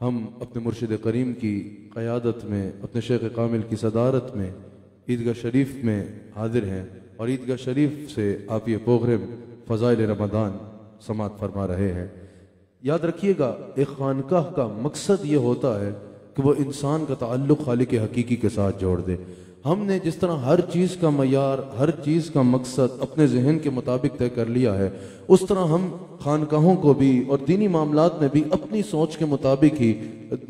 हम अपने मुर्शिद करीम की क़यादत में, अपने शेख कामिल की सदारत में ईदगाह शरीफ में हाजिर हैं और ईदगाह शरीफ से आप ये प्रोग्राम फ़ज़ाइल रमज़ान समात फरमा रहे हैं। याद रखिएगा, एक खानकाह का मकसद ये होता है कि वो इंसान का ताल्लुक़ खालिक हकीकी के साथ जोड़ दे। हमने जिस तरह हर चीज़ का मयार, हर चीज़ का मकसद अपने जहन के मुताबिक तय कर लिया है, उस तरह हम खानकाहों को भी और दीनी मामलात में भी अपनी सोच के मुताबिक ही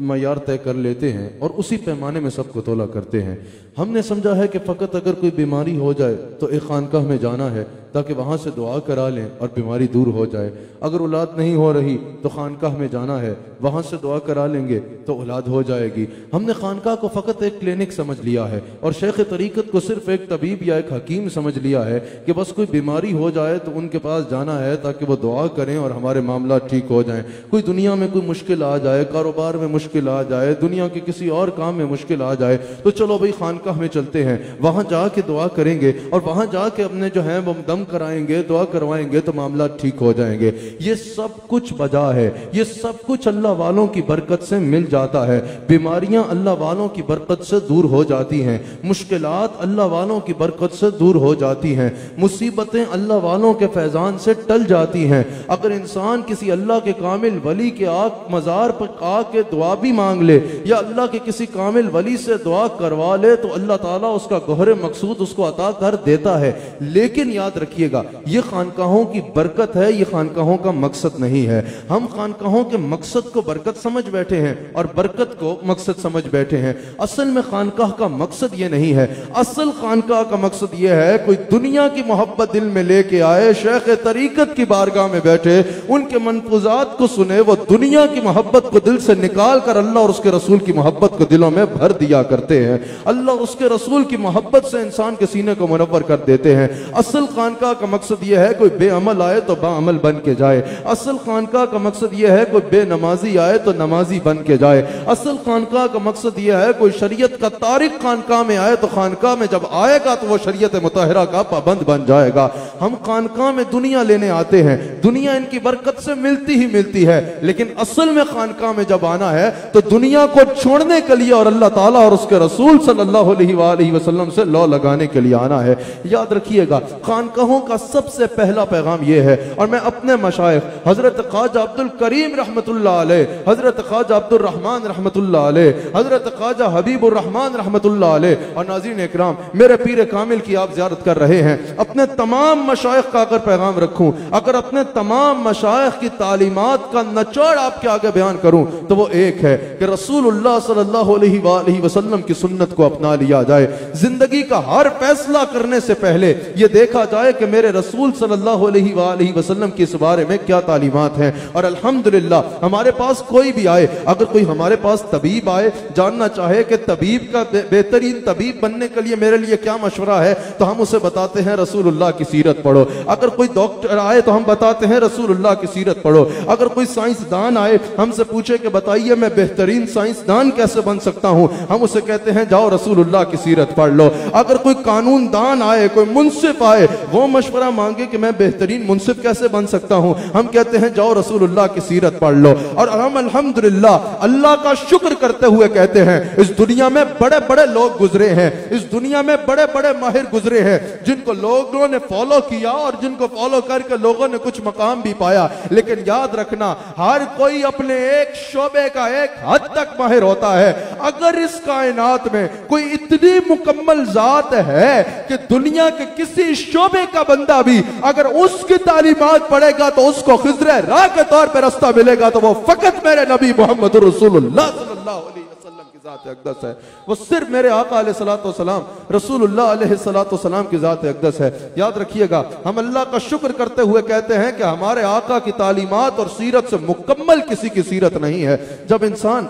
मयार तय कर लेते हैं और उसी पैमाने में सबको तोला करते हैं। हमने समझा है कि फ़कत अगर कोई बीमारी हो जाए तो एक खानकाह में जाना है ताकि वहाँ से दुआ करा लें और बीमारी दूर हो जाए। अगर औलाद नहीं हो रही तो खानकाह में जाना है, वहाँ से दुआ करा लेंगे तो औलाद हो जाएगी। हमने खानकाह को फ़कत एक क्लिनिक समझ लिया है और शेख तरीक़त को सिर्फ एक तबीब या एक हकीम समझ लिया है कि बस कोई बीमारी हो जाए तो उनके पास जाना है ताकि वो दुआ करें और हमारे मामला ठीक हो जाएं। कोई दुनिया में कोई मुश्किल आ जाए, कारोबार में मुश्किल आ जाए, दुनिया के किसी और काम में मुश्किल आ जाए तो चलो भाई खानकाह में चलते हैं, वहाँ जाके दुआ करेंगे और वहाँ जाके अपने जो है वो दम कराएंगे, दुआ करवाएंगे तो मामला ठीक हो जाएंगे। ये सब कुछ वजह है, ये सब कुछ अल्लाह वालों की बरकत से मिल जाता है। बीमारियां अल्लाह वालों की बरकत से दूर हो जाती हैं, मुश्किलात अल्लाह वालों की बरकत से दूर हो जाती हैं, मुसीबतें अल्लाह वालों के फैजान से टल जाती हैं। अगर इंसान किसी अल्लाह के कामिल वली के मज़ार पर आके दुआ भी मांग ले या अल्लाह के किसी कामिल वली से दुआ करवा ले तो अल्लाह ताला उसका गौहर मकसूद उसको अता कर देता है। लेकिन याद रखिएगा, ये खानकाहों की बरकत है, ये खानकाहों का मकसद नहीं है। हम खानकाहों के मकसद को बरकत समझ बैठे हैं और बरकत को मकसद समझ बैठे हैं। असल में खानकाह का मकसद ये नहीं है। असल खानकाह का मकसद ये है कोई दुनिया की मोहब्बत दिल में लेके आए, शेख तरीकत की बारगाह में बैठे, उनके मनफूजात को सुने, वो दुनिया की मोहब्बत को दिल से निकाल कर अल्लाह और उसके रसूल की मोहब्बत को दिलों में भर दिया करते हैं। अल्लाह और उसके रसूल की मोहब्बत से इंसान के सीने को मुनव्वर कर देते हैं। असल खानकाह का मकसद यह है कोई बेअमल आए तो बाअमल बन के जाए। असल खानकाह का मकसद यह है कोई बेनमाजी आए तो नमाजी बन के जाए। असल खानकाह का मकसद यह है कोई शरीयत का तारिक खानकाह में आए तो खानकाह में जब आएगा तो वो शरीयत मुतहरा का पाबंद बन जाएगा। हम खानकाह में दुनिया लेने आते हैं, दुनिया इनकी बरकत से मिलती ही मिलती है, लेकिन असल में खानकाह में जब आना है तो दुनिया को छोड़ने के लिए और अल्लाह ताला और उसके रसूल सल्लल्लाहु अलैहि वसल्लम से लौ लगाने के लिए आना है। याद रखिएगा, खानकाहों का सबसे पहला पैगाम यह है, और मैं अपने मशाइख हजरत ख्वाजा अब्दुल करीम रहमतुल्लाह अलैह, हजरत ख्वाजा अब्दुल रहमान रहमतुल्लाह अलैह, हजरत ख्वाजा हबीबुर रहमान रहमतुल्लाह अलैह और नाज़रीन इकराम, मेरे पीर कामिल की आप ज़ियारत कर रहे हैं, अपने तमाम मशाइख का अगर पैगाम रखूं, अगर अपने तमाम मशाइख की तालीमात का नचोड़ आपके आगे बयान करूं तो वो एक है कि रसूलुल्लाह सल्लल्लाहु अलैहि वसल्लम की सुन्नत को अपना लिया जाए। जिंदगी का हर फैसला करने से पहले ये देखा जाए कि मेरे रसूल सल्लल्लाहु अलैहि वसल्लम के इस बारे में क्या तालीमात हैं। और अल्हम्दुलिल्लाह हमारे पास कोई भी आए, अगर कोई हमारे पास तबीब आए, जानना चाहे कि तबीब का बेहतरीन तबीब बनने के लिए मेरे लिए क्या मशवरा है, तो हम उसे बताते हैं रसूलुल्लाह की सीरत पढ़ो। अगर कोई डॉक्टर आए तो हम बताते हैं रसूलुल्लाह की सीरत पढ़ो। अगर कोई साइंसदान आए हमसे पूछे कि बताइए मैं बेहतरीन साइंसदान कैसे बन सकता हूं, हम उसे कहते हैं जाओ रसूलुल्लाह की सीरत पढ़ लो। अगर कोई कानूनदान आए, कोई मुंसिफ आए, वो मशवरा मांगे कि मैं बेहतरीन मुंसिफ कैसे बन सकता हूं, हम कहते हैं जाओ रसूलुल्लाह की सीरत पढ़ लो। और हम अल्हम्दुलिल्लाह अल्लाह का शुक्र करते हुए कहते हैं इस दुनिया में बड़े बड़े लोग गुजरे हैं, इस दुनिया में बड़े बड़े माहिर गुजरे हैं जिनको लोगों ने फॉलो किया और जिनको फॉलो करके लोगों ने कुछ मकाम भी पाया। लेकिन याद रखना, हर कोई अपने एक शोबे का एक हद तक माहिर होता है। अगर इस कायनात में कोई इतनी मुकम्मल जात है कि दुनिया के किसी शोबे का बंदा भी अगर उसकी तालीमात पढ़ेगा तो उसको खिज़्र राह के तौर पर रास्ता मिलेगा, तो वो फकत मेरे नबी मोहम्मद रसूलुल्लाह सल्लल्लाहु अलैहि वसल्लम की जात अक़दस है। वो सिर्फ मेरे आका अलैहिस्सलातु वस्सलाम रसूलुल्लाह अलैहिस्सलातु वस्सलाम की जात अक़दस है। याद रखिएगा, हम अल्लाह का शुक्र करते हुए कहते हैं कि हमारे आका की तालीमात और सीरत से मुकम्मल किसी की सीरत नहीं है। जब इंसान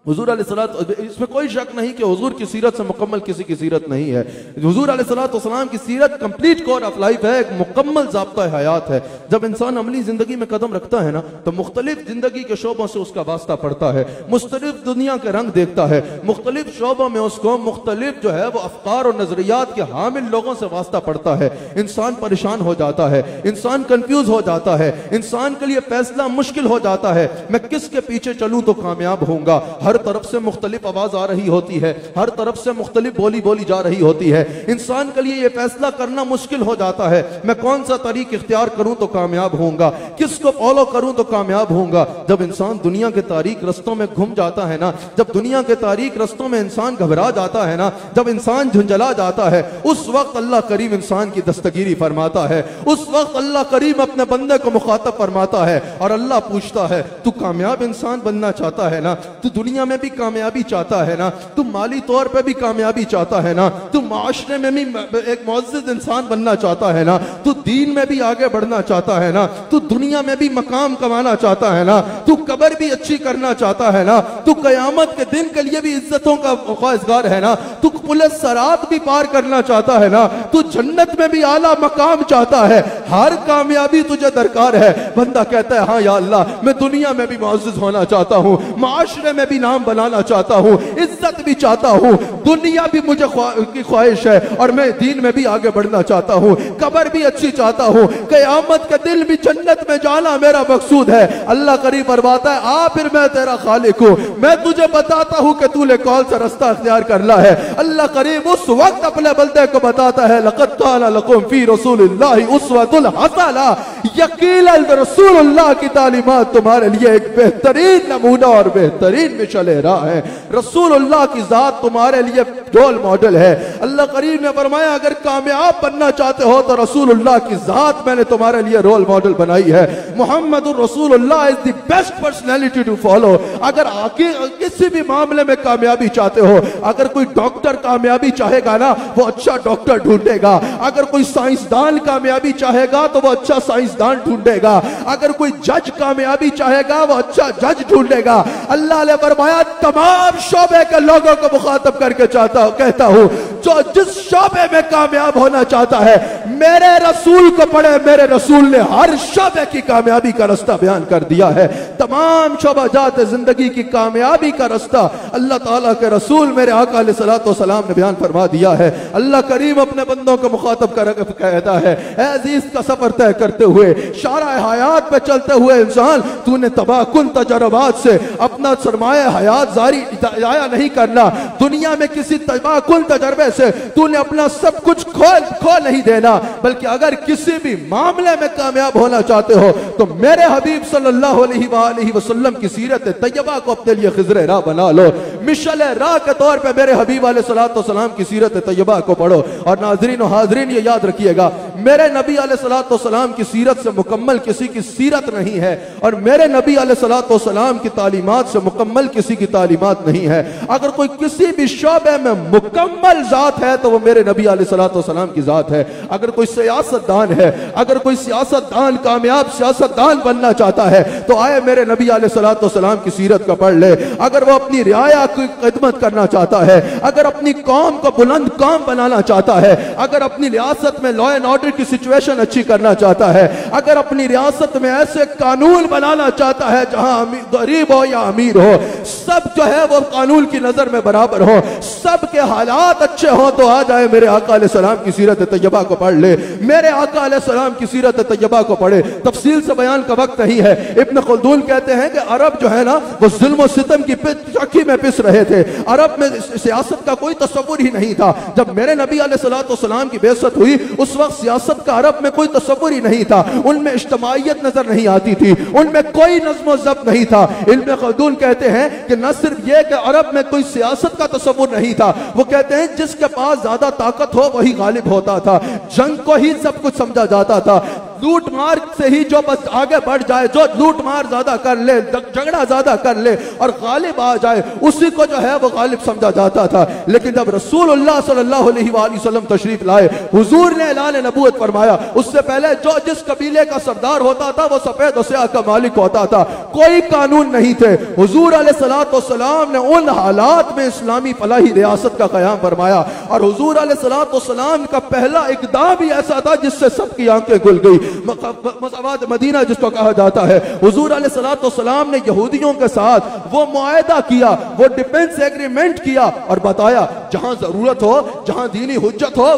हुजूर अलैहिस्सलात, इसमें कोई शक नहीं कि हुजूर की सीरत से मुकम्मल किसी की सीरत नहीं है। हुजूर अलैहिस्सलाम की सीरत कंप्लीट कोड ऑफ लाइफ है, एक मुकम्मल ज़ाब्ता हयात है। जब इंसान अमली ज़िंदगी में कदम रखता है ना, तो मुख्तलिफ ज़िंदगी के शोबों से उसका वास्ता पड़ता है, मुख्तलिफ दुनिया के रंग देखता है, मुख्तलिफ शोबों में उसको मुख्तलिफ जो है वो अफकार और नजरियात के हामिल लोगों से वास्ता पड़ता है। इंसान परेशान हो जाता है, इंसान कंफ्यूज हो जाता है, इंसान के लिए फैसला मुश्किल हो जाता है, मैं किसके पीछे चलूं तो कामयाब होऊंगा। हर तरफ से मुख्तलिफ आवाज आ रही होती है, हर तरफ से मुख्तलिफ बोली बोली जा रही होती है। इंसान के लिए यह फैसला करना मुश्किल हो जाता है, मैं कौन सा तरीक इख्तियार करूं तो कामयाब होऊंगा, किसको फॉलो करूं तो कामयाब होऊंगा। जब इंसान दुनिया के तारीक रस्तों में घूम जाता है ना, जब दुनिया के तारीक रस्तों में इंसान घबरा जाता है ना, जब इंसान झुंझला जाता है, उस वक्त अल्लाह करीम इंसान की दस्तगीरी फरमाता है। उस वक्त अल्लाह करीम अपने बंदे को मुखातब फरमाता है और अल्लाह पूछता है, तू कामयाब इंसान बनना चाहता है ना, तू दुनिया में भी कामयाबी चाहता है ना, तू माली तौर पे भी कामयाबी चाहता है ना, तू माशरे में भी एक मुअज़्ज़िज़ इंसान बनना चाहता है ना, तू दीन में भी आगे बढ़ना चाहता है ना, तू दुनिया में भी मकाम कमाना चाहता है ना, तू कब्र भी अच्छी करना चाहता है ना, तू कयामत के दिन के लिए भी इज्जतों का ख्वाहिशगार है ना, तू पुलिस सरात भी पार करना चाहता है ना, तू जन्नत में भी आला मकाम चाहता है, हर कामयाबी तुझे दरकार है। बंदा कहता है, हाँ या अल्लाह, मैं दुनिया में भी मुअज़्ज़िज़ होना चाहता हूँ, माशरे में भी नाम बनाना चाहता हूँ, इज्जत भी चाहता हूँ, दुनिया भी मुझे की ख्वाहिश है और मैं दीन में भी आगे बढ़ना चाहता हूँ, कब्र भी अच्छी चाहता हूँ, कयामत का दिन भी जन्नत में जाना मेरा मकसूद है। अल्लाह करीब फरमाता है, आ फिर मैं तेरा खालिक हूँ, मैं तुझे बताता हूँ कि तूने कौन सा रास्ता इख्तियार करना है। अल्लाह करीब उस वक्त अपने बंदे को बताता है, लक़द काना लकुम फी रसूलिल्लाहि उस्वतुन हसना, यकीनन रसूलुल्लाह की तालीमात तुम्हारे लिए एक बेहतरीन नमूना और बेहतरीन मिशले राह है। रसूलुल्लाह की जात तुम्हारे लिए रोल मॉडल है। अल्लाह करीम ने फरमाया, अगर कामयाब बनना चाहते हो तो रसूलुल्लाह की जात मैंने तुम्हारे लिए रोल मॉडल बनाई है। मुहम्मदुर रसूलुल्लाह is the best personality to follow. अगर आगे किसी भी मामले में कामयाबी चाहते हो, अगर कोई डॉक्टर कामयाबी चाहेगा ना, वो अच्छा डॉक्टर ढूंढेगा। अगर कोई साइंसदान कामयाबी चाहेगा तो वो अच्छा साइंसदान ढूंढेगा। अगर कोई जज कामयाबी चाहेगा वो अच्छा जज ढूंढेगा। अल्लाह ने फरमाया, तमाम शोबे के लोगों को मुखातब करके कहता हूं, जो जिस शोबे में कामयाब होना चाहता है, मेरे रसूल को पढ़े। मेरे रसूल ने हर शोबे की कामयाबी का रास्ता बयान कर दिया है। तमाम शोबा जात जिंदगी की कामयाबी का रास्ता अल्लाह ताला के रसूल मेरे आका अलैहिस्सलातु वस्सलाम ने बयान फरमा दिया है। अल्लाह करीम अपने बंदों को मुखातब कर कहता है, ऐ अजीज का सफर तय करते हुए, शारा हयात पे चलते हुए इंसान, तूने तबाकुन तजर्बात से अपना सरमाया हयात जारी जाया नहीं करना। दुनिया में किसी तबाकुन तजर्बे से तूने अपना सब कुछ खो नहीं देना, बल्कि अगर किसी भी मामले में कामयाब होना चाहते हो तो मेरे हबीब सल्लल्लाहु अलैहि वसल्लम की सीरत तैयबा को अपने लिए खिज़र राह बना लो। मिशल राह के तौर पे मेरे हबीब अलैहिस्सलातु वस्सलाम की सीरत तैयबा को पढ़ो। और नाज़रीन और हाज़रीन, ये याद रखिएगा, मेरे नबी अलैहिस्सलातु वस्सलाम की सीरत से मुकम्मल किसी की सीरत नहीं है, और मेरे नबी अलैहिस्सलातु वस्सलाम की तालीमात से मुकम्मल किसी की तालीमात नहीं है। अगर कोई किसी भी शोबे में मुकम्मल जात है तो वो मेरे नबी अलैहिस्सलातु वस्सलाम की जात है। अगर कोई सियासतदान है, अगर कोई सियासतदान कामयाब सियासतदान बनना चाहता है तो आए मेरे नबी अलैहिस्सलातु वस्सलाम की सीरत का पढ़ ले। अगर वो अपनी रियाया की खिदमत करना चाहता है, अगर अपनी कौम को बुलंद कौम बनाना चाहता है, अगर अपनी रियासत में लॉ एंड ऑर्डर की सिचुएशन अच्छी करना चाहता है, अगर अपनी रियासत में ऐसे कानून बनाना चाहता है जहां गरीब हो या अमीर हो, सब जो है वो कानून की नजर में बराबर हो, सब के हालात अच्छे हो, तो आ जाए मेरे आका अलैहिस्सलाम की सीरत तैयबा को पढ़ ले। मेरे आका अलैहिस्सलाम की सीरत तैयबा को पढ़े। तफसील से बयान का वक्त नहीं है। इब्न खुल्दून कहते हैं कि अरब जो है ना, वो जुल्म और सितम की चक्की में पिस रहे थे। अरब में सियासत का कोई तस्वुर ही नहीं था। जब मेरे नबी अलैहिस्सलातु वस्सलाम की बेइज्जत हुई, उस वक्त सियासत का अरब में कोई तस्वुर ही नहीं था। उनमें इज्तिमाइयत नजर नहीं आती थी, उनमें कोई नज़्म ज़ब्त नहीं था। इब्न खुल्दून कहते हैं कि न सिर्फ यह कि अरब में कोई सियासत का तस्वुर नहीं था, वो कहते हैं जिसके पास ज्यादा ताकत हो वही गालिब होता था, जंग को ही सब कुछ समझा जाता था। लूट मार से ही जो बस आगे बढ़ जाए, जो लूट मार ज्यादा कर ले, झगड़ा ज्यादा कर ले और गालिब आ जाए, उसी को जो है वो गालिब समझा जाता था। लेकिन जब रसूलुल्लाह सल्लल्लाहु अलैहि वसल्लम तशरीफ लाए, हुजूर ने ऐलान नबूवत फरमाया, उससे पहले जो जिस कबीले का सरदार होता था वो सफेद स्याह का मालिक होता था, कोई कानून नहीं थे। हुजूर अलैहिस्सलातु वस्सलाम ने उन हालात में इस्लामी फलाही रियासत का कयाम फरमाया और हुजूर अलैहिस्सलातु वस्सलाम का पहला इक़दाम भी ऐसा था जिससे सबकी आंखें खुल गई। मसवाद मदीना जिसको कहा जाता है, हुजूर अलैहिस्सलातु वस्सलाम ने यहूदियों के साथ वो मुआहदा किया, वो डिफेंस एग्रीमेंट किया और बताया जहां जरूरत हो, जहां दीनी हुज्जत हो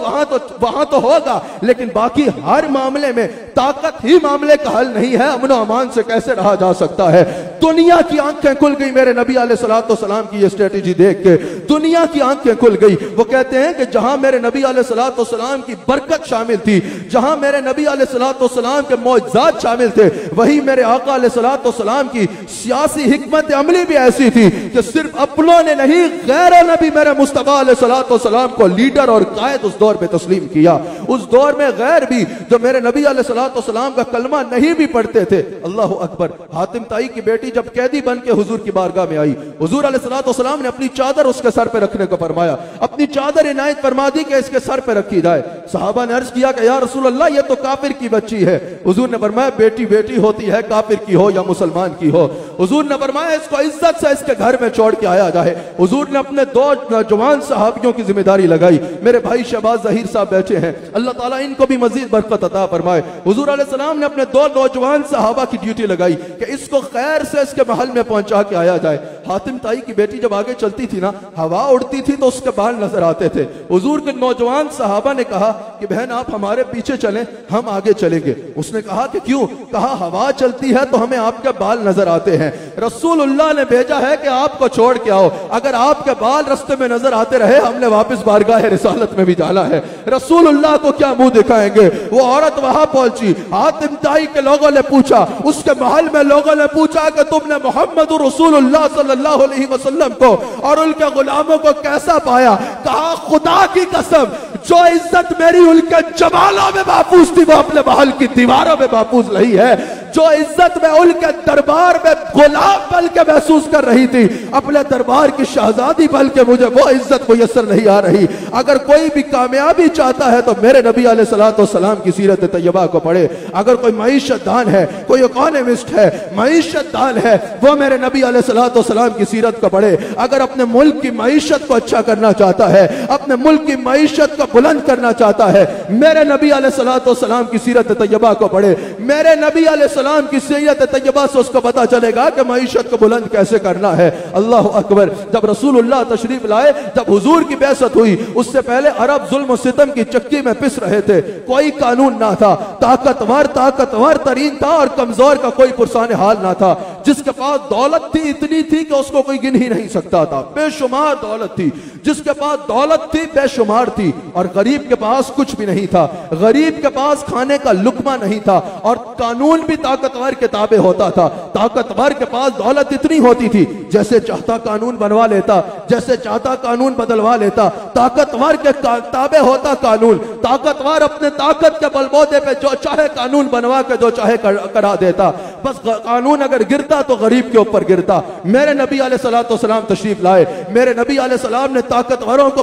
वहां तो होगा, लेकिन बाकी हर मामले में ताकत ही मामले का हल नहीं है। अमन अमान से कैसे रहा जा सकता है? दुनिया की आंखें खुल गई मेरे नबी अलैहिस्सलातु वस्सलाम की ये स्ट्रेटेजी देख के, दुनिया की आंखें खुल गई। वो कहते हैं कि जहां मेरे नबी अलैहिस्सलातु वस्सलाम की बरकत शामिल थी, जहां मेरे नबी अलैहिस्सलातु वस्सलाम के मौजज़ात शामिल थे, वही मेरे आका अलैहिस्सलातु वस्सलाम की सियासी हिकमत अमली भी ऐसी थी कि सिर्फ अपनों ने नहीं, गैरों ने भी मेरे मुस्तफा अलैहिस्सलातु वस्सलाम को लीडर और कायद उस दौर में तस्लीम किया। उस दौर में गैर भी जो मेरे नबी अलैहिस्सलातु वस्सलाम का कलमा नहीं भी पढ़ते थे, अल्लाह अकबर। हातिम ताई की बेटी जब कैदी बन के हुजूर की बारगाह में आई, हुजूर अलैहिस्सलातु वस्सलाम ने अपनी चादर उसके सर पे रखने को फरमाया, अपनी चादर इनायत फरमा दी कि इसके सर पे रखी जाए। सहाबा ने अर्ज किया कि या रसूल अल्लाह, ये तो काफिर की बच्ची है। हुजूर ने फरमाया बेटी बेटी होती है, काफिर की हो या मुसलमान की हो। हुजूर ने फरमाया इसको इज्जत से इसके घर में छोड़ के आया जाए। हुजूर ने अपने दो नौजवान सहाबियों की जिम्मेदारी लगाई। मेरे भाई शहबाज ज़हीर साहब बैठे हैं, अल्लाह ताला इनको भी मजीद बरकत अता फरमाए। हुजूर अलैहिस्सलाम ने अपने दो नौजवान सहाबा की ड्यूटी लगाई कि इसको खैर से इसके महल में पहुंचा के आया जाए। हातिम ताई की बेटी जब आगे चलती थी ना, हवा उड़ती थी तो उसके बाल नजर आते थे। हुजूर के नौजवान सहाबा ने कहा कि बहन आप हमारे पीछे चलें, हम आगे चलेंगे। उसने कहा कि क्यों? कहा हवा चलती है तो हमें आपके बाल नजर आते हैं, रसूलुल्लाह ने भेजा है कि आपको छोड़ के आओ, अगर आपके बाल रास्ते में नजर आते रहे हमने वापस बारगाह रिसालत में भी जाना है। रसूलुल्लाह को क्या मुंह दिखाएंगे? वो औरत वहां पहुंची, हातिम ताई के लोगों ने पूछा, उसके महल में लोगों ने पूछा कि तुमने मोहम्मद रसूलुल्लाह सल्लल्लाहु अलैहि वसल्लम को और उनके गुलामों को कैसा पाया? कहा खुदा की कसम, जो इज्जत मेरी उनके जमालों में महफूज थी वो अपने महल की दीवारों में महफूज नहीं है। जो इज्जत में उनके दरबार में गुलाम बन के महसूस कर रही थी, अपने दरबार की शहजादी बन के मुझे वो इज्जत मुयस्सर नहीं आ रही। अगर कोई भी कामयाबी चाहता है तो मेरे नबी अलैहिस्सलातु वस्सलाम की सीरत तैयबा को पढ़े। अगर कोई मईशत दान है, कोई इकोनॉमिस्ट है, मईशत दान है, वो मेरे नबी अलैहिस्सलातु वस्सलाम की सीरत को पढ़े। अगर अपने मुल्क की मईशत को अच्छा करना चाहता है, अपने मुल्क की मईशत को बुलंद करना चाहता है, मेरे नबी अलैहिस्सलातु वस्सलाम की सीरत तैयबा को पढ़े। मेरे नबी अलैहिस्सलाम की सीरत तैयबा से उसको पता चलेगा कि मईशत को बुलंद कैसे करना है। अल्लाह अकबर। जब रसूलुल्लाह तशरीफ लाए, जब हुजूर की बेइज्जत हुई, उससे पहले अरब जुल्म और सितम की चक्की में पिस रहे थे, कोई कानून ना था, ताकतवर तरीन था और कमजोर का कोई पुरसाने हाल ना था। जिसके पास दौलत थी इतनी थी कि उसको कोई गिन ही नहीं सकता था, बेशुमार दौलत थी। जिसके पास दौलत थी बेशुमार थी, और गरीब के पास कुछ भी नहीं था। गरीब के पास खाने का लुकमा नहीं था, और कानून भी ताकतवर के ताबे होता था। ताकतवर के पास दौलत इतनी होती थी, जैसे चाहता कानून बनवा लेता, जैसे चाहता कानून बदलवा लेता। ताकतवर के ताबे होता कानून, ताकतवर अपने ताकत के बलबूते पे जो चाहे कानून बनवा के जो चाहे करा देता। बस कानून अगर गिरता तो गरीब के ऊपर गिरता। मेरे नबी अलैहिस्सलातु वस्सलाम तशरीफ लाए, मेरे नबी अलैहिस्सलाम ने ताकतवरों को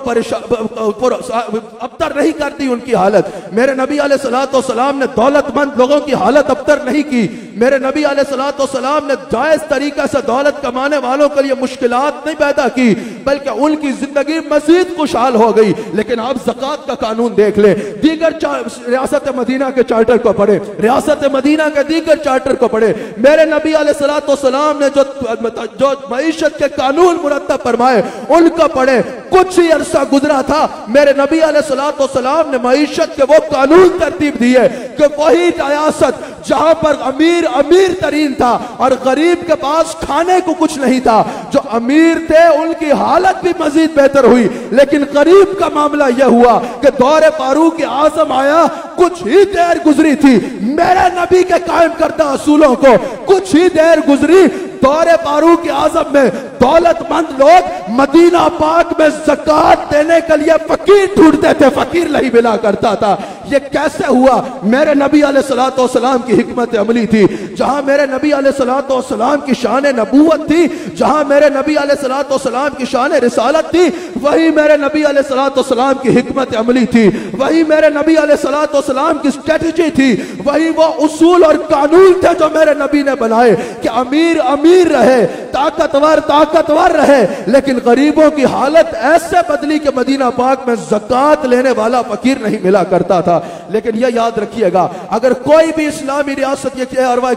अबतर नहीं कर दी उनकी हालत। मेरे नबी अलैहिस्सलातु वस्सलाम ने दौलतमंद लोगों की हालत अबतर नहीं की। मेरे नबी अलैहिस्सलातु वस्सलाम ने जायज तरीके से दौलत कमाने वालों के लिए मुश्किलात नहीं पैदा की, बल्कि उनकी जिंदगी मजीद खुशहाल हो गई। लेकिन आप ज़कात का कानून देख ले, दीगर रियासत मदीना के चार्टर को पढ़े, रियासत मदीना के दीगर चार्टर को पढ़े। मेरे नबी अलैहिस्सलातु वस्सलाम ने जो मईशत के कानून मुरत्तब फरमाए उनको पढ़े। कुछ ही अरसा गुजरा था, मेरे नबी अलैहिस्सलातु वस्सलाम ने मईशत के वो कानून तरतीब दिए कि वही रियासत जहां पर अमीर अमीर तरीन था और गरीब के पास खाने को कुछ नहीं था, जो अमीर थे उनकी हालत भी मजीद बेहतर हुई। लेकिन गरीब का मामला यह हुआ कि दौरे फारूक आजम आया, कुछ ही देर गुजरी थी मेरे नबी के कायम करता असूलों को, कुछ ही देर गुजरी दौरे फारूक आजम में दौलतमंद लोग मदीना पाक में ज़कात देने के लिए फकीर ढूंढते थे, फकीर नहीं मिला करता था। ये कैसे हुआ? मेरे नबी अलैहिस्सलाम की हिकमत अमली थी। जहां मेरे नबी अलैहिस्सलाम की शान नबूवत थी, जहां मेरे नबी अलैहिस्सलाम की शान रिसालत थी, वही मेरे नबी अलैहिस्सलाम की हिकमत अमली थी, वही मेरे नबी अलैहिस्सलाम की स्ट्रेटजी थी, वही वो उसूल और कानून थे जो मेरे नबी ने बनाए कि अमीर अमीर रहे, ताकतवर ताकतवर रहे, लेकिन गरीबों की हालत ऐसे बदली कि मदीना पाक में ज़कात लेने वाला फकीर नहीं मिला करता था। लेकिन यह याद रखिएगा, अगर कोई भी इस्लामी रियासत, ये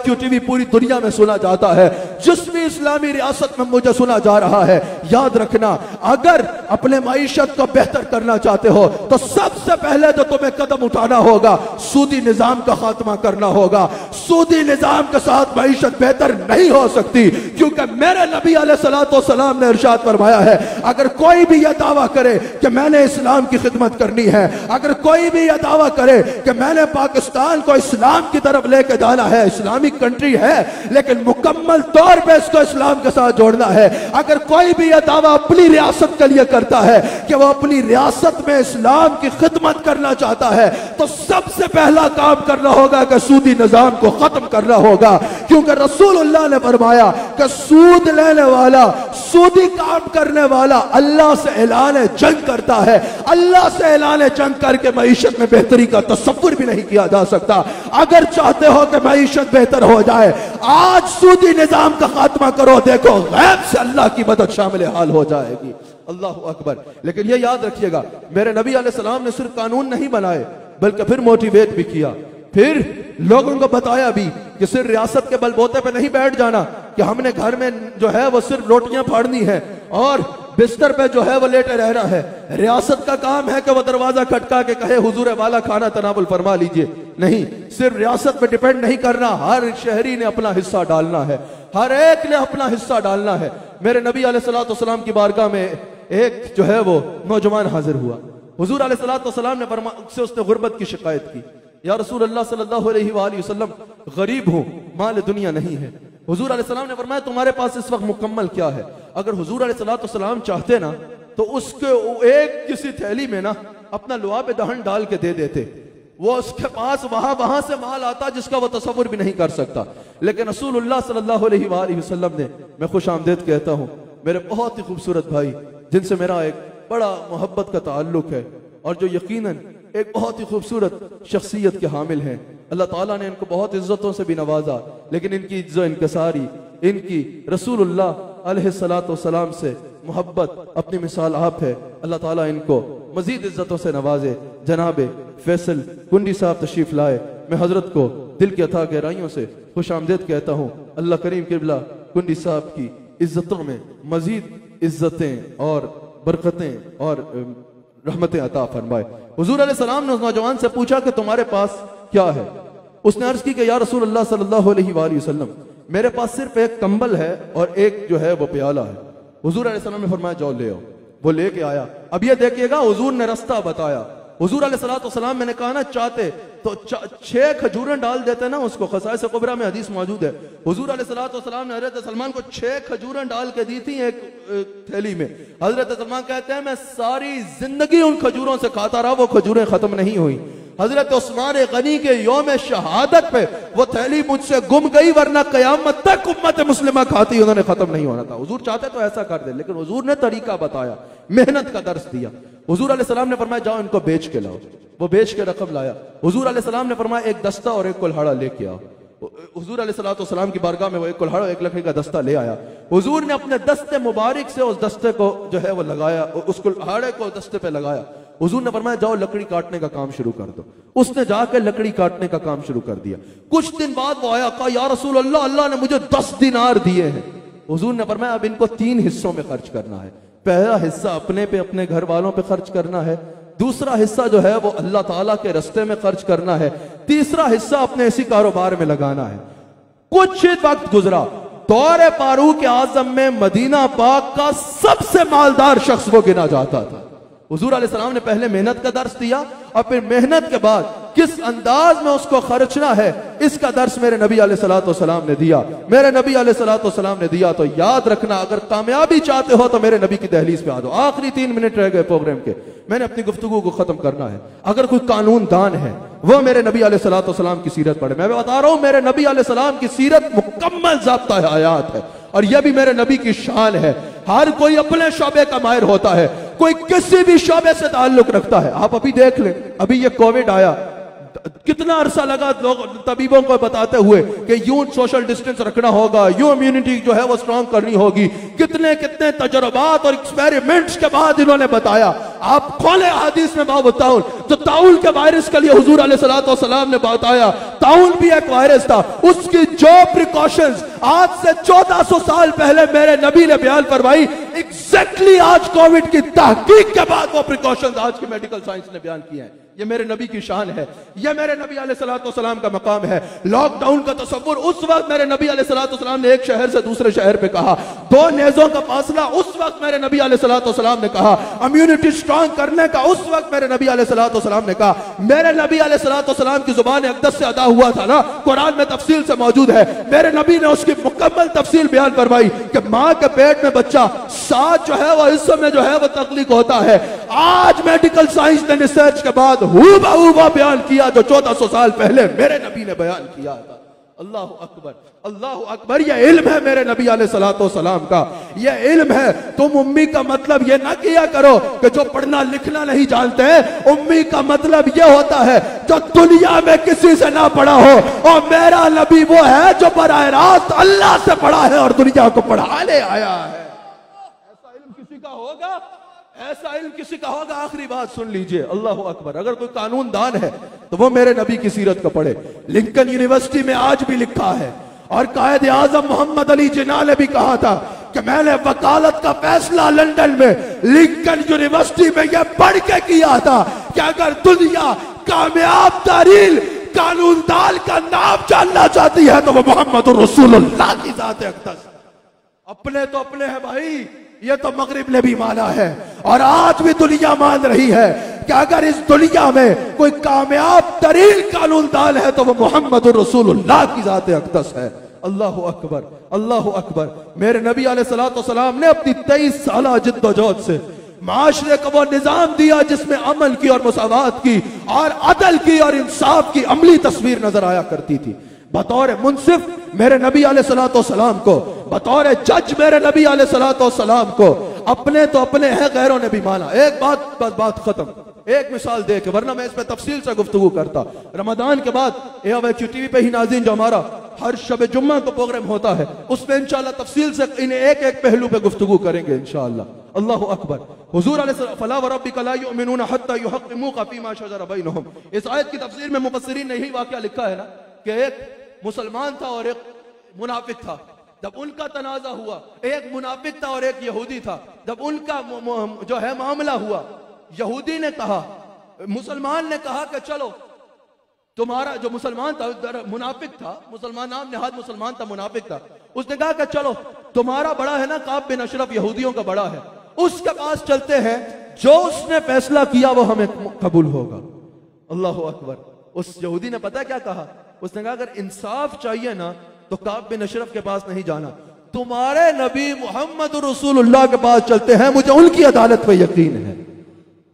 QTV पूरी दुनिया में सुना जाता है, जिस भी इस्लामी रियासत में मुझे सुना जा रहा है, याद रखना, अगर अपने माईशत को बेहतर करना चाहते हो तो सबसे पहले जो तुम्हें कदम उठाना होगा, सूदी निजाम का खात्मा करना होगा। सूदी निजाम के साथ माईशत बेहतर नहीं हो सकती, क्योंकि मेरे नबी अलैहिस्सलाम ने इरशाद फरमाया है, अगर कोई भी यह दावा करे कि मैंने इस्लाम की खिदमत करनी है, अगर कोई भी यह दावा करे कि मैंने पाकिस्तान को इस्लाम की तरफ लेके जाना है, इस्लामिक कंट्री है लेकिन मुकम्मल तौर पे इसको इस्लाम के साथ जोड़ना है, अगर कोई भी यह दावा अपनी रियासत के लिए करता है कि वो अपनी रियासत में इस्लाम की खिदमत करना चाहता है, तो सबसे पहला काम करना होगा कि सूदी निजाम को खत्म करना होगा। क्योंकि रसूलुल्लाह ने फरमाया कि सूद लेने वाला, सूदी काम करने वाला अल्लाह से ऐलान जंग करता है। अल्लाह से ऐलान जंग करके मईशत में बेहतरी का तसव्वुर भी नहीं किया जा सकता। अगर चाहते हो कि मईशत बेहतर हो जाए, आज सूदी निजाम का खात्मा करो, देखो गैब से अल्लाह की मदद शामिल हाल हो जाएगी। अल्लाह अकबर। लेकिन यह याद रखिएगा, मेरे नबी अलैहिस्सलाम ने सिर्फ कानून नहीं बनाए बल्कि फिर मोटिवेट भी किया, फिर लोगों को बताया भी कि सिर्फ रियासत के बलबूते पे नहीं बैठ जाना कि हमने घर में जो है वो सिर्फ रोटियां फाड़नी है और बिस्तर पे जो है वो लेटे रहना है। रियासत का काम है कि वो दरवाजा खटका के कहे हुजूर वाला खाना तनावुल फरमा लीजिए। नहीं, सिर्फ रियासत पे डिपेंड नहीं करना, हर शहरी ने अपना हिस्सा डालना है, हर एक ने अपना हिस्सा डालना है। मेरे नबी अलैहिस्सलाम की बारगाह में एक जो है वो नौजवान हाजिर हुआ। हुजूर अलैहिस्सलाम ने से उसने गुर्बत की शिकायत की, या रसूल अल्लाह सल्लल्लाहु अलैहि वसल्लम, गरीब हूं, माल दुनिया नहीं है। हुजूर अलैहिस्सलाम ने फरमाया तुम्हारे पास इस वक्त मुकम्मल क्या है? अगर हुजूर अलैहिस्सलाम चाहते ना तो उसके एक किसी थैली में ना अपना लुआब दहन डाल के दे देते, वो उसके पास वहां से माल आता जिसका वो तसव्वुर भी नहीं कर सकता। लेकिन रसूलुल्लाह सल्लल्लाहु अलैहि वसल्लम ने, मैं खुश आमदेद कहता हूं, मेरे बहुत ही खूबसूरत भाई जिनसे मेरा एक बड़ा मोहब्बत का ताल्लुक है और जो यकीनन एक बहुत ही खूबसूरत शख्सियत के हामिल हैं। अल्लाह ताला ने इनको बहुत इज्जतों से भी नवाजा, लेकिन इनकी इज्जत इनकसारी, इनकी रसूलुल्लाह अलैहिस्सलाम से मोहब्बत अपनी मिसाल आप है। अल्लाह ताला इनको मजीद इज्जतों से नवाजे। जनाबे फैसल कुंडी साहब तशरीफ लाए, मैं हजरत को दिल की अथा गहराइयों से खुश आमदेद कहता हूँ। अल्लाह करीम किबला कुंडी साहब की इज्जतों में मजीद इज्जतें और बरकतें और रहमतें अता फरमाए। हुजूर अलैहिस्सलाम ने उस नौजवान से पूछा कि तुम्हारे पास क्या है? उसने अर्ज की कि या रसूल अल्लाह सल्लल्लाहु अलैहि वसल्लम, मेरे पास सिर्फ एक कंबल है और एक जो है वो प्याला है। हुजूर अलैहिस्सलाम ने फरमाया जाओ ले आओ। वो लेके आया। अब ये देखिएगा, हुजूर ने रास्ता बताया। हुजूर अलैहिस्सलाम, मैंने कहा ना चाहते तो 6 खजूरें डाल देते ना उसको। खसाइस कुबरा में हदीस मौजूद है, हुजूर अलैहिस्सलाम ने हजरत सलमान को 6 खजूरें डाल के दी थी एक थैली में। हजरत सलमान कहते हैं मैं सारी जिंदगी उन खजूरों से खाता रहा, वो खजूरें खत्म नहीं हुई। हजरत उस्मान गनी के यौम शहादत पे वो थैली मुझसे गुम गई, वरना कयामत तक उम्मत मुस्लिमा खाती, उन्होंने खत्म नहीं होना था। हुजूर चाहते तो ऐसा कर दे, लेकिन हुजूर ने तरीका बताया, मेहनत का दर्स दिया। हुजूर अलैहिस्सलाम ने फरमाया जाओ इनको बेच के लाओ। वो बेच के रकम लाया। हुजूर अलैहिस्सलाम ने फरमाया एक दस्ता और एक कुल्हाड़ा लेके आओ। हुजूर अलैहिस्सलाम की बारगाह में वो एक कुल्हाड़ा एक लकड़ी का दस्ता ले आया। हुजूर ने अपने दस्ते मुबारक से उस दस्ते को जो है वो लगाया, उस कुल्हाड़े को दस्ते पे लगाया। हुजूर ने फरमाया जाओ लकड़ी काटने का काम शुरू कर दो। उसने जाकर लकड़ी काटने का काम शुरू कर दिया। कुछ दिन बाद वो आया, कहा या रसूल अल्लाह, अल्लाह ने मुझे 10 दिनार दिए हैं। हुजूर ने फरमाया अब इनको 3 हिस्सों में खर्च करना है। पहला हिस्सा अपने पे, अपने घर वालों पे खर्च करना है। दूसरा हिस्सा जो है वो अल्लाह ताला के रास्ते में खर्च करना है। तीसरा हिस्सा अपने इसी कारोबार में लगाना है। कुछ वक्त गुजरा, दौरे फारूक आजम में मदीना पाक का सबसे मालदार शख्स वो गिना जाता था। हुजूर अलैहिस्सलाम ने पहले मेहनत का दर्स दिया और फिर मेहनत के बाद किस अंदाज में उसको खर्चना है, इसका दर्स मेरे नबी अलैहिस्सलाम ने दिया, मेरे नबी अलैहिस्सलाम ने दिया। तो याद रखना, अगर कामयाबी चाहते हो तो मेरे नबी की दहलीज पे आ जाओ। आखिरी 3 मिनट रह गए प्रोग्राम के, मैंने अपनी गुफ्तगू को खत्म करना है। अगर कोई कानून दान है वो मेरे नबी अलैहिस्सलाम की सीरत पढ़े। मैं बता रहा हूं, मेरे नबी अलैहिस्सलाम की सीरत मुकम्मल ज़ाब्ता है, आयात है, और यह भी मेरे नबी की शान है। हर कोई अपने शोबे का माहिर होता है, कोई किसी भी शोबे से ताल्लुक रखता है। आप अभी देख लें, अभी ये कोविड आया, कितना अरसा लगा लोग तबीबों को बताते हुए कि यूं सोशल डिस्टेंस रखना होगा, यूं इम्यूनिटी जो है वो स्ट्रांग करनी होगी। कितने कितने तजर्बात और एक्सपेरिमेंट्स के बाद इन्होंने बताया। आप खोले हदीस में बाब ताउल, जो ताउल के वायरस के लिए हुजूर अलैहिस्सलाम ने बताया, ताउल भी एक वायरस था, उसकी जो प्रिकॉशंस आज से 1400 साल पहले मेरे नबी ने बयान फरमाई, एग्जैक्टली आज कोविड की तहकीक के बाद वो प्रिकॉशंस आज की मेडिकल साइंस ने बयान किए हैं। ये मेरे नबी की शान है, ये मेरे नबी अलैहिस्सलाम का मकाम है। लॉकडाउन का तसव्वुर, उस वक्त मेरे नबी अलैहिस्सलाम ने एक शहर से दूसरे शहर पे कहा, 2 नेज़ों का फासला, उस वक्त मेरे नबी अलैहिस्सलाम ने कहा। इम्यूनिटी स्ट्रांग करने का उस वक्त मेरे नबी अलैहिस्सलाम ने कहा। मेरे नबी अलैहिस्सलाम की जुबान अक़दस से अदा हुआ था ना, कुरान में तफसील से मौजूद है। मेरे नबी ने उसकी मुकम्मल तफसील बयान फरमाई कि माँ के पेट में बच्चा साथ जो है वो इस समय जो है वो तख्लीक होता है। आज मेडिकल साइंस ने रिसर्च के बाद हूबहू वो बयान किया जो 1400 साल पहले मेरे नबी ने बयान किया था। अल्लाह अकबर, अल्लाह अकबर। यह इल्म है मेरे नबी अलैहिस्सलाम का, यह इल्म है। तुम उम्मी का मतलब यह ना किया करो कि जो पढ़ना लिखना नहीं जानते हैं। उम्मी का मतलब यह होता है जो दुनिया में किसी से ना पढ़ा हो, और मेरा नबी वो है जो बराह रास्त अल्लाह से पढ़ा है और दुनिया को पढ़ाने आया है। ऐसा इल्म किसी का होगा, ऐसा इल्म किसी का होगा। आखिरी बात सुन लीजिए, अल्लाह अकबर। अगर कोई कानून दान है तो वो मेरे नबी की सीरत को पढ़े। लिंकन यूनिवर्सिटी में आज भी लिखा है, और कायद आजम मोहम्मद अली जिन्ना ने भी कहा था कि मैंने वकालत का फैसला लंदन में लिंकन यूनिवर्सिटी में यह पढ़ के किया था कि अगर दुनिया कामयाब तरीन कानून दान का नाम जानना चाहती है तो वो मोहम्मद रसूलुल्लाह की ज़ात अक़दस। अपने तो अपने हैं भाई, ये तो मगरिब ने भी माना है, और आज भी दुनिया मान रही है कि अगर इस दुनिया में कोई कामयाब तरीन कानून दान है तो वो मोहम्मद रसूलुल्लाह की ज़ात अक़दस है। अल्लाह अकबर, अल्लाह अकबर। मेरे नबी अलैहिस्सलाम ने अपनी 23 साल जिद्दोजहद से माशरे को वो निजाम दिया जिसमें अमन की और मुसावात की और अदल की और इंसाफ की अमली तस्वीर नजर आया करती थी। बतौर मुंसिफ मेरे नबी अलैहिस्सलाम को, बतौर जज मेरे नबी अलैहिस्सलाम को, अपने तो अपने हैं, गैरों ने भी माना। एक बात, बस बात खत्म, एक मिसाल दे के, वरना मैं इस पे तफसील से गुफ्तगू करता। रमजान के बाद AWQ TV पे ही नाज़रीन जो हमारा हर शब जुम्मा को प्रोग्राम होता है, उसमें इंशाअल्लाह तफसील से इन एक एक पहलू पे गुफ्तगू करेंगे इंशाअल्लाह। अल्लाह अकबर। हुजूर अलैहि फला व रब्बिका ला युमिनूना हत्ता युहक्किमूका फीमा शजरा बैनहुम। इस आयत की तफसीर में मुफस्सिरीन ने यही वाकया लिखा है ना कि एक मुसलमान था और एक मुनाफिक था। जब उनका तनाजा हुआ, एक मुनाफिक था और एक यहूदी था। जब उनका जो है मामला हुआ, यहूदी ने कहा, मुसलमान ने कहा कि चलो तुम्हारा जो मुसलमान था, मुनाफिक था, मुसलमान नाम नेहाद मुसलमान था, मुनाफिक था, उसने कहा कि चलो तुम्हारा बड़ा है ना काब बिन अशरफ, यहूदियों का बड़ा है, उसके पास चलते हैं, जो उसने फैसला किया वो हमें कबूल होगा। अल्लाह अकबर। उस यहूदी ने पता क्या कहा? उसने कहा अगर इंसाफ चाहिए ना तो काब बिन अशरफ के पास नहीं जाना, तुम्हारे नबी मोहम्मद रसूलुल्लाह के पास चलते हैं, मुझे उनकी अदालत पे यकीन है।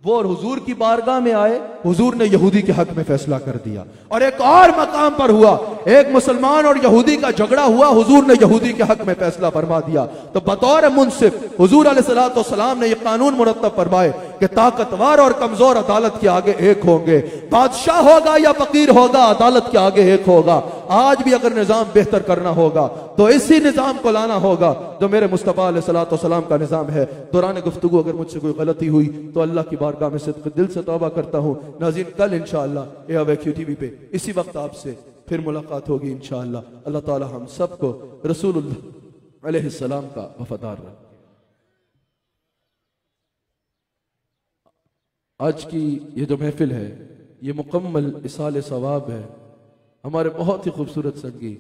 वो और हुजूर की बारगाह में आए, हुजूर ने यहूदी के हक में फैसला कर दिया। और एक और मकाम पर हुआ, एक मुसलमान और यहूदी का झगड़ा हुआ, हुजूर ने यहूदी के हक में फैसला फरमा दिया। तो बतौर मुंसिफ हुजूर अलैहिस्सलाम ने यह कानून मुरत्तब फरमाए कि ताकतवर और कमजोर अदालत के आगे एक होंगे, बादशाह होगा या फकीर होगा, अदालत के आगे एक होगा। आज भी अगर निजाम बेहतर करना होगा तो इसी निजाम को लाना होगा जो मेरे मुस्तफा अलैहिस्सलाम का निजाम है। दौरान गुफ्तगू अगर मुझसे कोई गलती हुई तो अल्लाह की बारगाह में सिद्क़ दिल से तौबा करता हूँ। नाज़रीन, कल इंशाअल्लाह AWQ TV पे इसी वक्त आपसे फिर मुलाकात होगी इंशाअल्लाह। अल्लाह ताला हम सबको रसूलुल्लाह अलैहिस्सलाम का वफादार रहे। आज की ये जो महफिल है ये मुकम्मल इसाल सवाब है। हमारे बहुत ही खूबसूरत संगी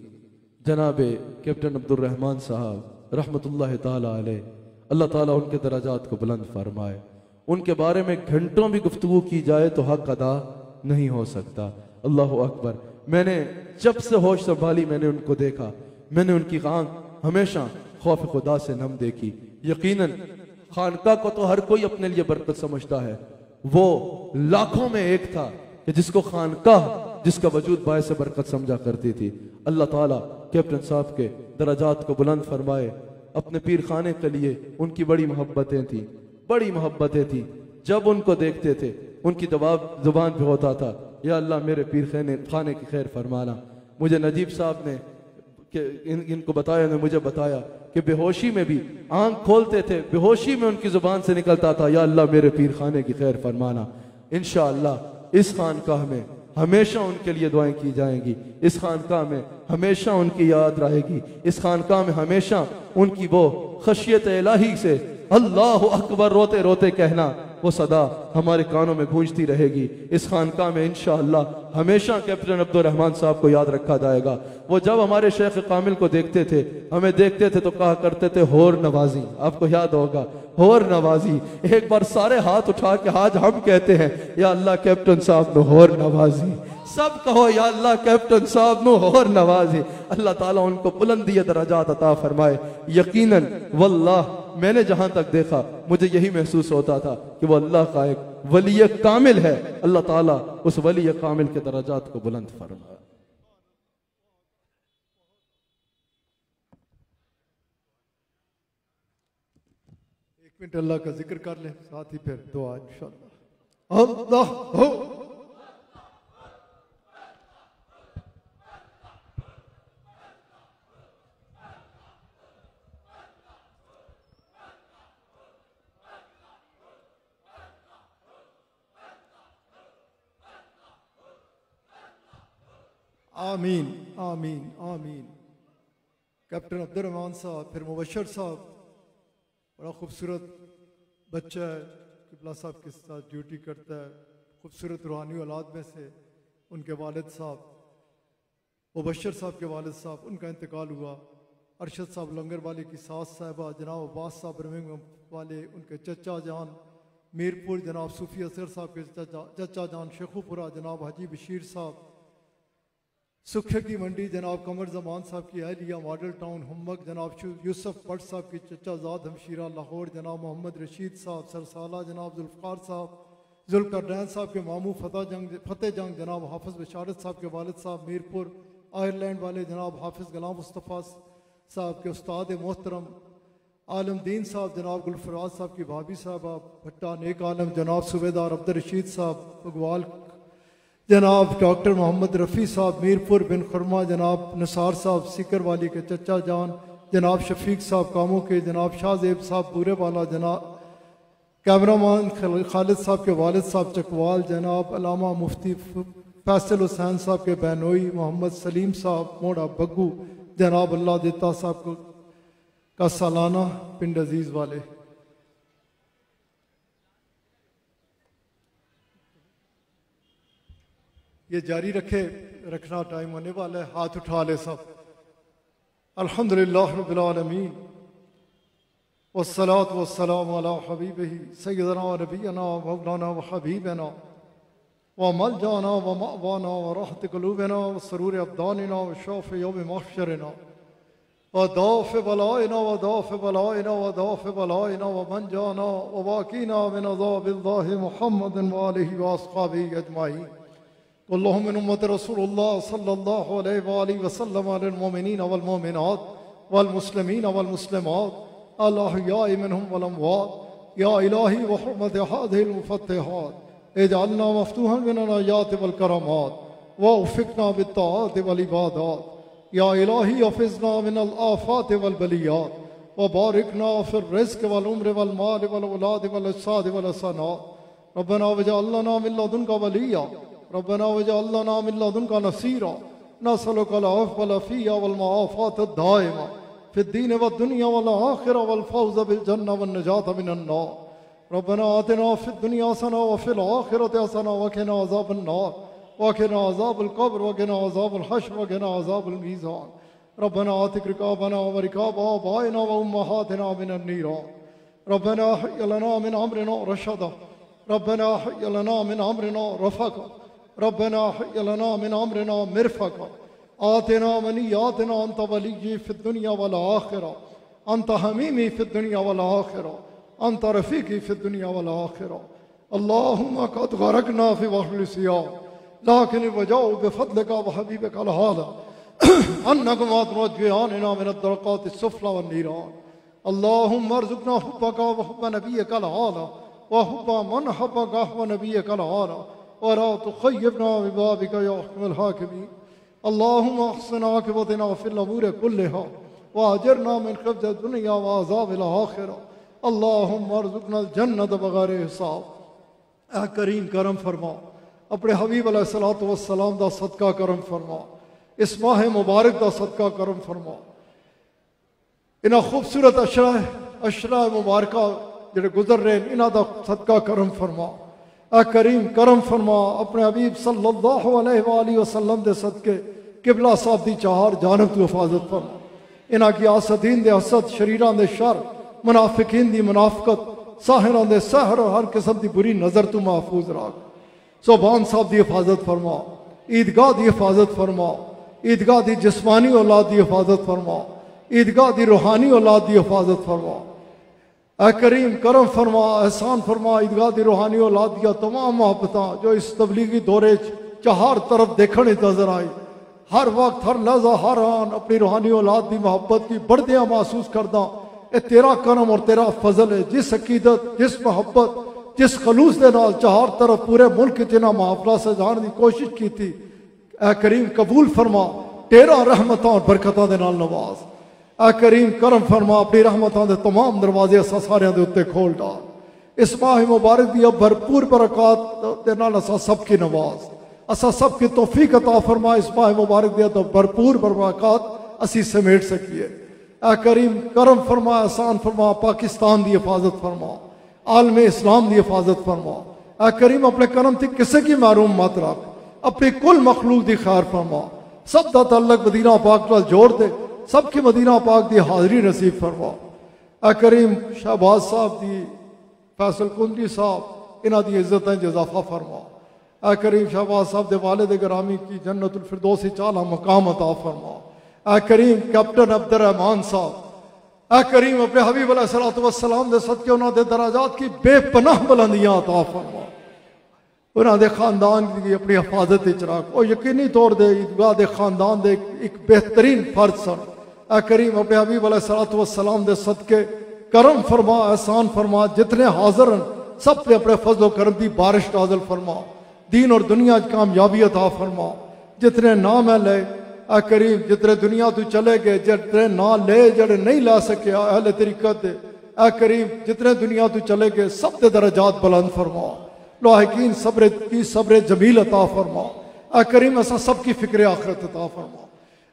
जनाब कैप्टन अब्दुल रहमान साहब रहमतुल्लाह ताला अलैह, अल्लाह ताला उनके दराजात को बुलंद फरमाए। उनके बारे में घंटों भी गुफ्तगू की जाए तो हक अदा नहीं हो सकता। अल्लाह अकबर। मैंने जब से होश संभाली मैंने उनको देखा, मैंने उनकी आंख हमेशा खौफ खुदा से नम देखी। यकीनन खानका को तो हर कोई अपने लिए बरकत समझता है, वो लाखों में एक था कि जिसको खानकाह, जिसका वजूद बायस बरकत समझा करती थी। अल्लाह ताला कैप्टन साहब के दराजात को बुलंद फरमाए। अपने पीर खाने के लिए उनकी बड़ी मोहब्बतें थी, बड़ी मोहब्बतें थी। जब उनको देखते थे उनकी जुबान पे होता था, या अल्लाह मेरे पीर खाने की खैर फरमाना। मुझे नजीब साहब ने इनको बताया, ने मुझे बताया कि बेहोशी में भी आंख खोलते थे, बेहोशी में उनकी जुबान से निकलता था, या अल्लाह मेरे पीर खाने की खैर फरमाना। इंशाअल्लाह इस खानकाह में हमेशा उनके लिए दुआएं की जाएंगी, इस खानकाह में हमेशा उनकी याद रहेगी, इस खानकाह में हमेशा उनकी वो खशियत इलाही से अल्लाह अकबर रोते रोते कहना, वो सदा हमारे कानों में गूंजती रहेगी। इस खानकाह में इंशाअल्लाह हमेशा कैप्टन अब्दुल रहमान साहब को याद रखा जाएगा। वो जब हमारे शेख कामिल को देखते थे, हमें देखते थे तो कहा करते थे होर नवाजी। आपको याद होगा होर नवाजी। एक बार सारे हाथ उठा के आज हम कहते हैं, या अल्लाह कैप्टन साहब नो होर नवाजी। सब कहो या अल्लाह कैप्टन साहब नो होर नवाजी। अल्लाह ताला उनको बुलंदी दरजात अता फरमाए। यकीनन वल्लाह मैंने जहां तक देखा मुझे यही महसूस होता था कि वो अल्लाह का एक वली कामिल है। अल्लाह ताला उस वली कामिल के दरजात को बुलंद फरमाए। एक मिनट अल्लाह का जिक्र कर ले, साथ ही फिर दुआ इंशाअल्लाह। अल्लाह हो आमीन आमीन आमीन। कैप्टन अब्दुल रहमान साहब, फिर मुबशर साहब, बड़ा खूबसूरत बच्चा है, किबला साहब के साथ ड्यूटी करता है, खूबसूरत रूहानी औलाद में से उनके वालिद साहब मुबशर साहब के वालिद साहब, उनका इंतकाल हुआ। अरशद साहब लंगर वाले की सास साहिबा जनाब अब्बास साहब बर्मिंघम वाले, उनके चचा जान मीरपुर जनाब सूफी असर साहब के चचा जान शेखुपुरा जनाब हाजी बशीर साहब, सुखे की मंडी जनाब कमर जमान साहब की अहलिया मॉडल टाउन हुम्मक जनाब यूसुफ भट्ट साहब की चचा ज़ाद हमशीरा लाहौर जनाब मोहम्मद रशीद साहब सरसाला जनाब जुल्फ़ार साहब, जुल्करनैन साहब के मामू फतेह जंग जनाब हाफिज़ बशारत साहब के वालिद साहब मीरपुर, आयरलैंड वाले जनाब हाफिज़ गुलाम मुस्तफ़ा साहब के उस्ताद मोहतरम आलमदीन साहब, जनाब गुलफराज साहब की भाभी साहबा भट्टा नेक आलम, जनाब सूबेदार अब्दुल रशीद साहब बगवाल, जनाब डॉक्टर मोहम्मद रफ़ी साहब मीरपुर बिन खुरमा, जनाब नसार साहब सिकर वाली के चचा जान, जनाब शफीक साहब कामों के, जनाब शाहजेब साहब बूरे वाला, जनाब कैमरामैन खालिद साहब के वालिद साहब चकवाल, जनाब अलामा मुफ्ती फैसल हुसैन साहब के बहनोई, मोहम्मद सलीम साहब मोड़ा बग्गू, जनाब अल्लाह देता साहब का सालाना पिंड अजीज वाले। ये जारी रखना टाइम होने वाला है। हाथ उठा ले सब। अल्हम्दुलिल्लाह रब्बिल आलमीन वस्सलातु वस्सलामु अला हबीबिही सय्यिदना व नबियना व मौलाना व हबीबना व मलजाना व मअवाना व राहत क़ुलूबिना व सुरूर अब्दानिना व शौफ़ यौम महशरना व दौफ़ बलाइना व दौफ़ बलाइना व दौफ़ बलाइना व मनजाना व वाक़ीना मिन अज़ाबिल्लाहि मुहम्मदिन व आलिहि व अस्हाबिही अजमाईन। अल्लाहुम्मा उम्मत रसूलुल्लाह सल्लल्लाहु अलैहि वसल्लम अलल मोमिनीन वल मोमिनात वल मुस्लिमीन वल मुस्लिमात अल अहयाइ मिनहुम वल अमवात या इलाही व हुर्मत हादिहिल मुफत्तिहात इजअलना मफ्तूहन मिन अल-आयात वल करमात व उफ़िक़ना बित्ताआत वल इबादात या इलाही हफ़िज़ना मिन अल-आफ़ात वल बलियात व बारिकना फ़िर रिज़्क़ वल उम्र वल माल वल औलाद वल अजसाद वल हसनात रब्बना वजअल लना मिन लदुनका वलिय्या रब्बना वजअल लना मिन लदुनका नसीरा नसअलुका अल-अफ़्व वल अफ़िय्या वल मुआफ़ात अद-दाइमा फ़िद-दीन वद-दुनिया वल आख़िरा वल फ़ौज़ बिल जन्नह वन निजात मिनन नार रब्बना आतिना फ़िद दुनिया हसना व फ़िल आख़िरति हसना व क़िना अज़ाबन नार व क़िना अज़ाबल क़ब्र व क़िना अज़ाबल हश्र व क़िना अज़ाबल मीज़ान रब्बना आतिक रिक़ाबना व रिक़ाब आबाइना व उम्महातिना मिनन नीरान रब्बना हय्य लना मिन अम्रिना रशदा रब्बना हय्य लना मिन अम्रिना रफ़क़ा रब्बना हय्य लना मिन अमरिना मिरफका आतिना मनियातिना अंत वलिय्यी फिद दुनिया वल आखिरा अंत हमीमी फिद दुनिया वल आखिरा अंत रफीकी फिद दुनिया वल आखिरा अल्लाहुम्मा क़द गरक़ना फ़ी बहरिल सियाह लाकिन वजाउ बिफज़लिका व हबीबिका हादा अन्नकुम तुनज्जियाना मिन अद-दरक़ाति सुफ़ला वन नीरान अल्लाहुम्मा अर्ज़ुक़ना हुब्बका व हुब्ब नबिय्यिका आला व हुब्ब मन हब्बका व नबिय्यिका आला व ला तुख़य्यिबना बिबाबिका या अहकमल हाकिमीन अल्लाहुम्मा अहसिन आक़िबतना फ़िल उमूरि कुल्लिहा व अजिरना मिन ख़िज़्यि दुनिया व अज़ाबिल आख़िरा अल्लाहुम्मा अर्ज़ुक़ना अल-जन्नत बग़ैर हिसाब। ऐ करीम करम फरमा, अपने हबीब अलैहिस्सलातु वस्सलाम दा सदका करम फरमा, इस माह मुबारक दा सदका करम फरमा। इन्हां खूबसूरत अशरा मुबारका जिहड़े गुजर रहे हैं इन्हां दा सदका करम फरमा। ऐ करीम करम फरमा, अपने हबीब सल्लल्लाहु अलैहि वसल्लम दे सदके किबला साहब दी चार जानब तू हिफाजत फरमा। इन्हां की आसदीन दे हसद, शरीरां दे शर, मुनाफिकीन दी मुनाफकत, साहिरां दे सहर और हर किस्म दी बुरी नजर तू महफूज रख। सोबान साहब दी हिफाजत फरमा, ईदगाह दी हिफाजत फरमा, ईदगाह दी जिस्मानी औलाद दी हिफाजत फरमा, ईदगाह दी रूहानी औलाद दी हिफाजत फरमा। ऐ करीम करम फरमा, एहसान फरमा, ईदगाह दी रूहानी औलाद दिया तमाम मोहब्बतां जो इस तबलीगी दौरे चार तरफ देखने नजर आई, हर वक्त हर लहजा हर आन अपनी रूहानी औलाद की मोहब्बत की बढ़दियां महसूस करदा। ये तेरा करम और तेरा फजल है, जिस अकीदत, जिस मोहब्बत, जिस खलूस के नाल चार तरफ पूरे मुल्क जिन्हें महफिल सजाने की कोशिश की थी, ऐ करीम कबूल फरमा, तेरा रहमतां और बरकतां दे नाल नवाज। ऐ करीम करम फरमा, अपनी रहमतां दे तमाम दरवाजे असां सारियां दे उत्ते खोल डाल। इस माह मुबारक दी भरपूर बरकत दे नाल असां सब की नवाज, असां सब की तौफीक अता फरमा। इस माह मुबारक दी तो भरपूर बरकत असी समेट सकिए। ऐ करीम करम फरमा, एहसान फरमा, पाकिस्तान की हिफाजत फरमा, आलम इस्लाम की हिफाजत फरमा। ऐ करीम अपने करम थी किसी की महरूम मत रख, अपनी कुल मखलूक की खैर फरमा। सब का तल्लक मदीना पाक नाल जोड़ दे, सबकी मदीना पाक की हाजरी नसीब फरमा। ऐ करीम शहबाज साहब की, फैसल कुंजी साहब, इन्हां दी इज्जतां च इजाफा फरमा। ऐ करीम शहबाज साहब के वालिद गिरामी की जन्नतुल फिरदौस च आला मकाम अता फरमा। ऐ करीम कैप्टन अब्दुर रहमान साहब, ऐ करीम अपने हबीब अलैहिस्सलातु वस्सलाम दे सदके उन्होंने दराजात की बेपनाह बुलंदियां अता फरमा। उन्होंने खानदान की अपनी हिफाजत रख, और यकीनी तौर पर ईदगाह के खानदान के एक बेहतरीन फर्ज सन। ऐ करीम अपने हबीब अलैहिस्सलातु वस्सलाम दे सदके करम फरमा, एहसान फरमा, जितने हाजिर हैं सब पे अपने फजल करम की बारिश नाज़िल फरमा। दीन और दुनिया कामयाबी अता फरमा। जितने नाम है ले ऐ करीम, जितने दुनिया तू चले गए, जितने ना ले जड़े नहीं ला सके अहले तरीकत दे, ऐ करीम जितने दुनिया तू चले गए सब दे दरजात बुलंद फरमा। लाहिकीन सब्र की सब्र जमील अता फरमा। ऐ करीम असा सब की फिक्र आखिरत अता फरमा।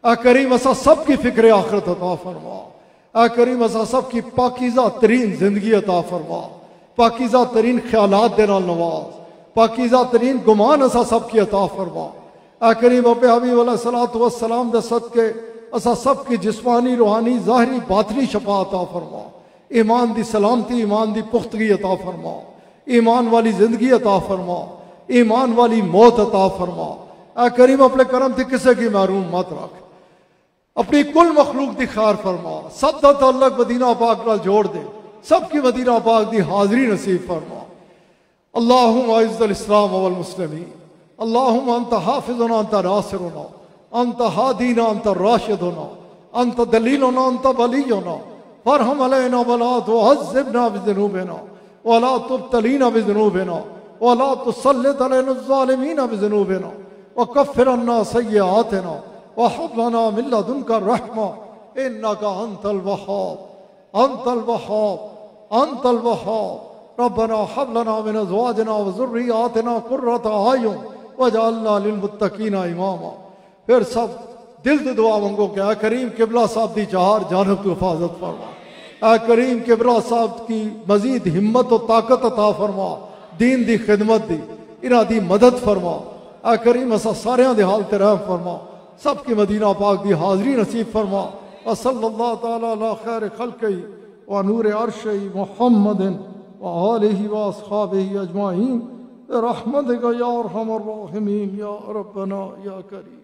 ऐ करीम असा सब की फिक्र आखिरत अता फरमा। ऐ करीम असा सब की पाकीज़ा तरीन जिंदगी अता फरमा। पाकीज़ा तरीन ख्यालात दे नाल नवाज, पाकीज़ा तरीन गुमान असा सब की अता फरमा। ऐ करीम अपने हबीब अलैहिस्सलातु वस्सलाम दे सदके असा सब की जिस्मानी, रूहानी, ज़ाहरी, बातनी शफा अता फरमा। ईमान दी सलामती, ईमान दी पुख्तगी अता फरमा। ईमान वाली जिंदगी अता फरमा, ईमान वाली मौत अता फरमा। ऐ करीम अपने करम से किसी की महरूम मत रख, अपनी कुल मखलूक की खैर फरमा। सब का तल्लक मदीना पाक नाल जोड़ दे, सबकी मदीना पाक की हाजरी नसीब फरमा। अल्लाहुम्मा अइज़्ज़िल इस्लाम वल मुस्लिमीन, अल्लाहुम्मा अंत हाफिज़ुना अंत नासिरुना अंत हादीना अंत राशिदुना अंत दलीलुना अंत वलियुना फरहम अलैना वला तुअज़्ज़िबना बिज़ुनूबिना वला तुब्तलीना बिज़ुनूबिना वला तुसल्लित अलैना ज़ालिमीना बिज़ुनूबिना वकफ्फिर अन्ना सय्यिआतिना वहब लना मिन लदुनका रहमा इन्नका अंतल वहाब अंतल वहाब अंतल वहाब रब्बना हब लना मिन अज़वाजिना व ज़ुर्रिय्यातिना कुर्रता अयुन वजअलना लिलमुत्तकीना इमामा। फिर सब दिल से दुआ मंगो कि ऐ करीम किबला साहब की चार जानब तू हिफाजत फरमा। ऐ करीम किबला साहब की मजीद हिम्मत और ताकत अता फरमा, दीन दी खिदमत दी इन्हां दी मदद फरमा। ऐ करीम असा सारियां दे हाल ते रहम फरमा, सबकी मदीना पाक की हाजरी नसीब फरमा। व सल्लल्लाहु तआला अला खैर खल्क़ी व नूर अर्शी मुहम्मदिन व आलिहि व अस्हाबिहि अजमाइन रहमतिका या अरहमर राहिमीन या रब्बना या करीम।